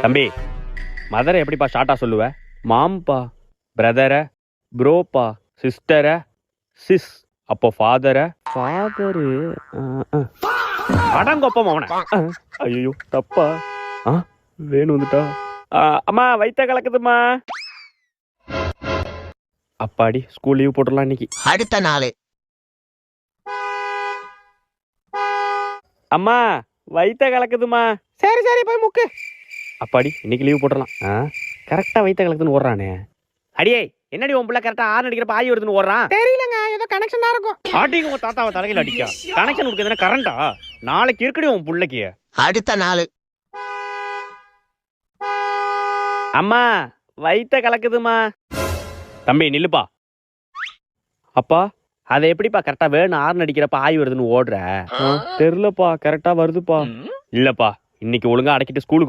தம்பி, மதரை எப்படிப்பா ஷார்ட்டா சொல்லுவ? மாம்பா, பிரதர, ப்ரோப்பா, சிஸ்டர, சிஸ், அப்போ ஃபாதர, ஃபாதரு, அடங்கொப்பம் அவன. ஐயோ தப்பா. வேணும் வந்துட்டா. அம்மா வயித்த கலக்குதுமா. அப்பாடி, ஸ்கூல் லீவ் போட்டுடலாம் இன்னைக்கு. அடுத்த நாள் அம்மா வயித்த கலக்குதுமா. சரி சரி போய் முக்கு. அப்பாடி, இன்னைக்கு லீவ் போட்டுடலாம். கரெக்டா வயித்த கலக்குதுன்னு ஓடுறானே. அடியே, என்னடி உன் பிள்ளை கரெக்டா ஆன் அடிக்கிறப்ப ஆயி வருதுன்னு ஓடுறான்? தெரியலங்க, ஏதோ கனெக்ஷன் தான் இருக்கும். ஆட்டிங்க உங்க தாத்தாவை தலையில அடிக்க. கனெக்ஷன் கொடுக்குதுன்னா கரண்டா? நாளைக்கு இருக்குடி உன் பிள்ளைக்கு. அடுத்த நாள் அம்மா வயித்த கலக்குதுமா. தம்பி நில்லுப்பா. அப்பா, அதை எப்படிப்பா கரெக்டா வேணும் ஆர்ன் அடிக்கிறப்ப ஆய் வருதுன்னு ஓடுற? தெரியலப்பா, கரெக்டா வருதுப்பா. இல்லப்பா, இன்னைக்கு ஒழுங்கா அடக்கிட்டு ஸ்கூலுக்கு